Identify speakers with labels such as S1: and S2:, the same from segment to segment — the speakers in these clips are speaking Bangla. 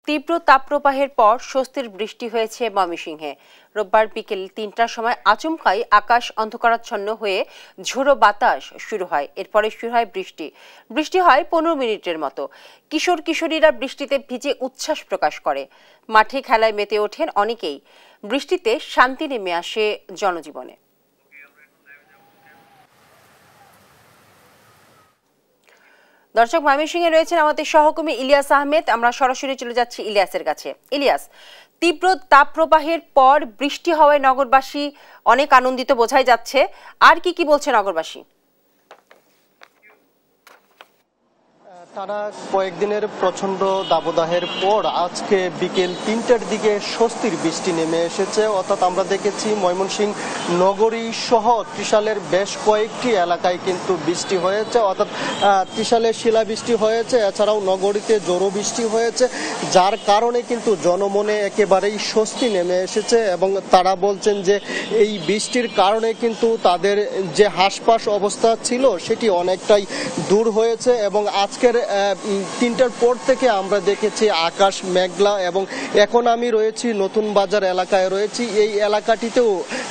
S1: তীব্র তাপপ্রবাহের পর স্বস্তির বৃষ্টি হয়েছে ময়মনসিংহে। রোববার বিকেল ৩টার সময় আচমকাই আকাশ অন্ধকারাচ্ছন্ন হয়ে ঝোড়ো বাতাস শুরু হয়। এরপরে শুরু হয় বৃষ্টি হয় ১৫ মিনিটের মতো। কিশোর কিশোরীরা বৃষ্টিতে ভিজে উচ্ছ্বাস প্রকাশ করে। মাঠে খেলায় মেতে ওঠেন অনেকেই। বৃষ্টিতে শান্তি নেমে আসে জনজীবনে। দর্শক, ময়মনসিংহে রয়েছেন আমাদের সহকর্মী ইলিয়াস আহমেদ। আমরা সরাসরি চলে যাচ্ছি ইলিয়াসের কাছে। ইলিয়াস, তীব্র তাপপ্রবাহের পর বৃষ্টি হওয়ায় নগরবাসী অনেক আনন্দিত বোঝাই যাচ্ছে। আর কি বলছে নগরবাসী?
S2: টানা কয়েকদিনের প্রচণ্ড দাবদাহের পর আজকে বিকেল ৩টার দিকে স্বস্তির বৃষ্টি নেমে এসেছে। অর্থাৎ আমরা দেখেছি ময়মনসিংহ নগরী সহ ত্রিশালের বেশ কয়েকটি এলাকায় কিন্তু বৃষ্টি হয়েছে। অর্থাৎ ত্রিশালে শিলাবৃষ্টি হয়েছে, এছাড়াও নগরীতে জোরো বৃষ্টি হয়েছে, যার কারণে কিন্তু জনমনে একেবারেই স্বস্তি নেমে এসেছে। এবং তারা বলছেন যে এই বৃষ্টির কারণে কিন্তু তাদের যে হাসপাস অবস্থা ছিল সেটি অনেকটাই দূর হয়েছে। এবং আজকের ৩টার পর থেকে আমরা দেখেছি আকাশ মেঘলা, এবং এখন আমি রয়েছি নতুন বাজার এলাকায় রয়েছি। এই এলাকাটিতেও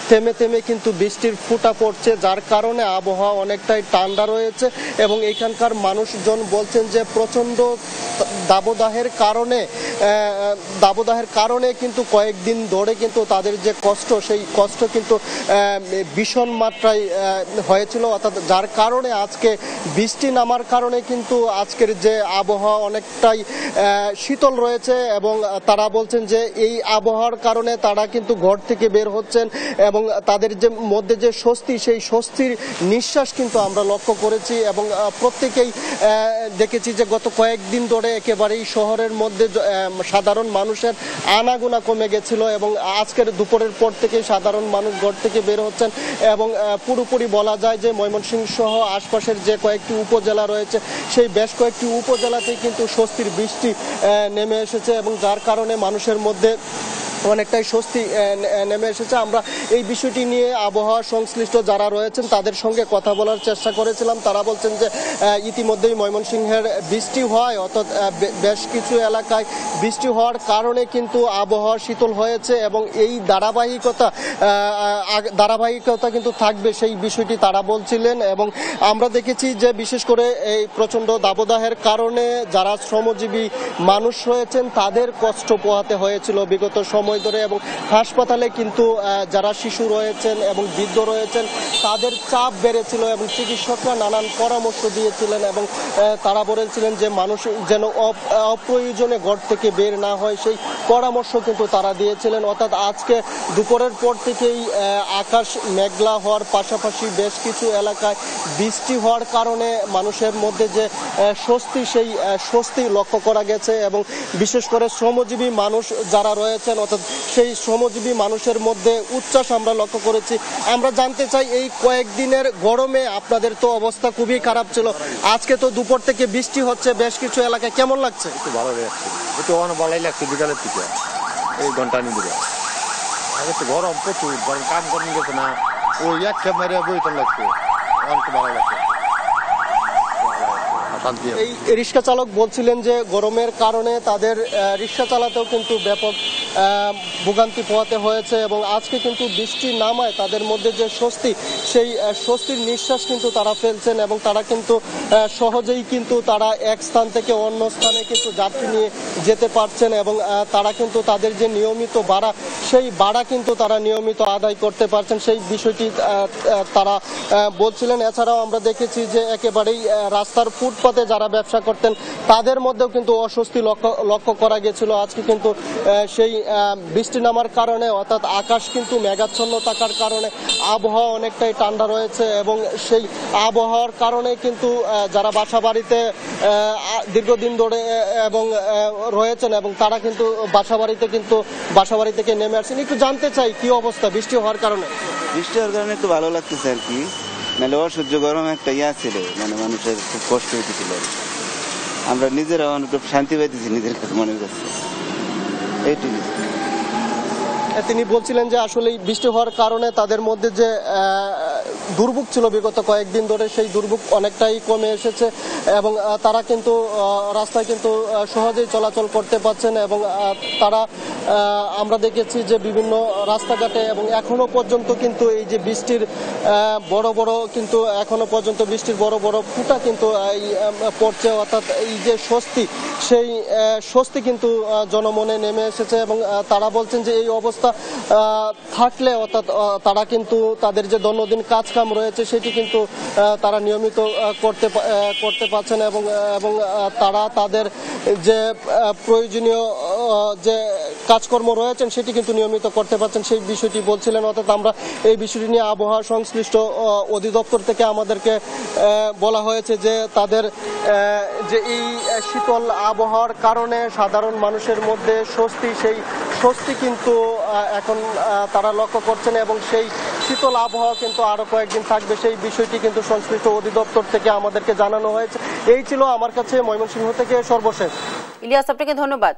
S2: থেমে থেমে কিন্তু বৃষ্টির ফোঁটা পড়ছে, যার কারণে আবহাওয়া অনেকটাই ঠান্ডা রয়েছে। এবং এখানকার মানুষজন বলছেন যে প্রচণ্ড দাবদাহের কারণে কিন্তু কয়েকদিন ধরে কিন্তু তাদের যে কষ্ট, সেই কষ্ট কিন্তু ভীষণ মাত্রায় হয়েছিল। অর্থাৎ যার কারণে আজকে বৃষ্টি নামার কারণে কিন্তু আজকের যে আবহাওয়া অনেকটাই শীতল রয়েছে। এবং তারা বলছেন যে এই আবহাওয়ার কারণে তারা কিন্তু ঘর থেকে বের হচ্ছেন এবং তাদের যে মধ্যে যে স্বস্তি, সেই স্বস্তির নিঃশ্বাস কিন্তু আমরা লক্ষ্য করেছি। এবং প্রত্যেকেই দেখেছি যে গত কয়েকদিন ধরে একেবারেই শহরের মধ্যে সাধারণ মানুষের আনাগোনা কমে গেছিল, এবং আজকের দুপুরের পর থেকে সাধারণ মানুষ ঘর থেকে বের হচ্ছেন। এবং পুরোপুরি বলা যায় যে ময়মনসিংহ সহ আশপাশের যে কয়েকটি উপজেলা রয়েছে, সেই বেশ কয়েকটি উপজেলাতেই কিন্তু স্বস্তির বৃষ্টি নেমে এসেছে, এবং যার কারণে মানুষের মধ্যে অনেকটাই স্বস্তি নেমে এসেছে। আমরা এই বিষয়টি নিয়ে আবহাওয়া সংশ্লিষ্ট যারা রয়েছেন তাদের সঙ্গে কথা বলার চেষ্টা করেছিলাম। তারা বলছেন যে ইতিমধ্যেই ময়মনসিংহের বৃষ্টি হয়, অর্থাৎ বেশ কিছু এলাকায় বৃষ্টি হওয়ার কারণে কিন্তু আবহাওয়া শীতল হয়েছে, এবং এই ধারাবাহিকতা কিন্তু থাকবে, সেই বিষয়টি তারা বলছিলেন। এবং আমরা দেখেছি যে বিশেষ করে এই প্রচণ্ড দাবদাহের কারণে যারা শ্রমজীবী মানুষ রয়েছেন তাদের কষ্ট পোহাতে হয়েছিল বিগত সময় ধরে। এবং হাসপাতালে কিন্তু যারা শিশু রয়েছেন এবং বৃদ্ধ রয়েছেন তাদের চাপ বেড়েছিল, এবং চিকিৎসকরা নানান পরামর্শ দিয়েছিলেন। এবং তারা বলেছিলেন যে মানুষ যেন অপ্রয়োজনে ঘর থেকে বের না হয়, সেই পরামর্শ কিন্তু তারা দিয়েছিলেন। অর্থাৎ আজকে দুপুরের পর থেকেই আকাশ মেঘলা হওয়ার পাশাপাশি বেশ কিছু এলাকায় বৃষ্টি হওয়ার কারণে মানুষের মধ্যে যে স্বস্তি, সেই স্বস্তি লক্ষ্য করা গেছে। এবং বিশেষ করে শ্রমজীবী মানুষ যারা রয়েছেন, অর্থাৎ সেই শ্রমজীবী মানুষের মধ্যে উচ্ছ্বাস আমরা লক্ষ্য করেছি। আমরা জানতে চাই এই কয়েকদিনের গরমে আপনাদের তো অবস্থা খুবই খারাপ ছিল, আজকে তো দুপুর থেকে বৃষ্টি হচ্ছে বেশ কিছু এলাকায়, কেমন লাগছে?
S3: একটু ভালো লাগছে, একটু ভালোই লাগছে বিকালের থেকে এই ঘন্টা নিয়ে। আগে তো গরম প্রচুর, গরম কাম করেন গেছে না, ওই এক খেপ মেরে বইতে লাগছে, অনেক ভালো লাগছে।
S2: এই রিক্সা চালক বলছিলেন যে গরমের কারণে তাদের রিক্সা চালাতেও কিন্তু ব্যাপক ভোগান্তি পোহাতে হয়েছে, এবং আজকে কিন্তু বৃষ্টি নামায় তাদের মধ্যে যে স্বস্তি, সেই স্বস্তির নিঃশ্বাস কিন্তু তারা ফেলছেন। এবং তারা কিন্তু সহজেই কিন্তু তারা এক স্থান থেকে অন্য স্থানে কিন্তু যাত্রী নিয়ে যেতে পারছেন, এবং তারা কিন্তু তাদের যে নিয়মিত ভাড়া, সেই ভাড়া কিন্তু তারা নিয়মিত আদায় করতে পারছেন, সেই বিষয়টি তারা বলছিলেন। এছাড়াও আমরা দেখেছি যে একেবারেই রাস্তার ফুটপাতে যারা ব্যবসা করতেন তাদের মধ্যেও কিন্তু অস্বস্তি লক্ষ্য করা গেছিল। আজকে কিন্তু সেই বৃষ্টি নামার কারণে, অর্থাৎ আকাশ কিন্তু মেঘাচ্ছন্ন থাকার কারণে আবহাওয়া অনেকটাই ঠান্ডা রয়েছে, এবং সেই আবহাওয়ার কারণে কিন্তু যারা বাসাবাড়িতে দীর্ঘদিন ধরে এবং রয়েছেন, এবং তারা কিন্তু বাসাবাড়ি থেকে নেমে আসছেন। একটু জানতে চাই কি অবস্থা বৃষ্টি হওয়ার কারণে?
S4: বৃষ্টি হওয়ার কারণে একটু ভালো লাগতেছে আর কি, নাহলে অসহ্য গরম একটা ছিল, মানে মানুষের খুব কষ্ট হইতেছিল। আমরা নিজেরা একটু শান্তি পাইতেছি নিজের কাছে, মনের কাছে, এইটুকু।
S2: তিনি বলছিলেন যে আসলে বৃষ্টি হওয়ার কারণে তাদের মধ্যে যে দুর্ভোগ ছিল বিগত কয়েকদিন ধরে, সেই দুর্ভোগ অনেকটাই কমে এসেছে এবং তারা কিন্তু রাস্তায় কিন্তু সহজেই চলাচল করতে পারছেন এবং তারা আমরা দেখেছি যে বিভিন্ন রাস্তাঘাটে এবং এখনো পর্যন্ত কিন্তু এই যে বৃষ্টির বড় বড় কিন্তু এখনো পর্যন্ত বৃষ্টির বড় বড় ফুটা কিন্তু পড়ছে, অর্থাৎ এই যে স্বস্তি সেই স্বস্তি কিন্তু জনমনে নেমে এসেছে এবং তারা বলছেন যে এই অবস্থা থাকলে অর্থাৎ তারা কিন্তু তাদের যে দৈনন্দিন কাজকাম রয়েছে সেটি কিন্তু তারা নিয়মিত করতে পারছেন এবং তারা তাদের যে প্রয়োজনীয় যে কাজকর্ম রয়েছেন সেটি কিন্তু নিয়মিত করতে পারছেন, সেই বিষয়টি বলছিলেন। অর্থাৎ আমরা এই বিষয়টি নিয়ে আবহাওয়া সংশ্লিষ্ট অধিদপ্তর থেকে আমাদেরকে বলা হয়েছে যে তাদের যে এই শীতল আবহাওয়ার কারণে সাধারণ মানুষের মধ্যে স্বস্তি, সেই স্বস্তি কিন্তু এখন তারা লক্ষ্য করছেন এবং সেই শীতল আবহাওয়া কিন্তু আরো কয়েকদিন থাকবে, সেই বিষয়টি কিন্তু সংশ্লিষ্ট অধিদপ্তর থেকে আমাদেরকে জানানো হয়েছে। এই ছিল আমার কাছে ময়মনসিংহ থেকে সর্বশেষ।
S1: ইলিয়াস, আপনাকে ধন্যবাদ।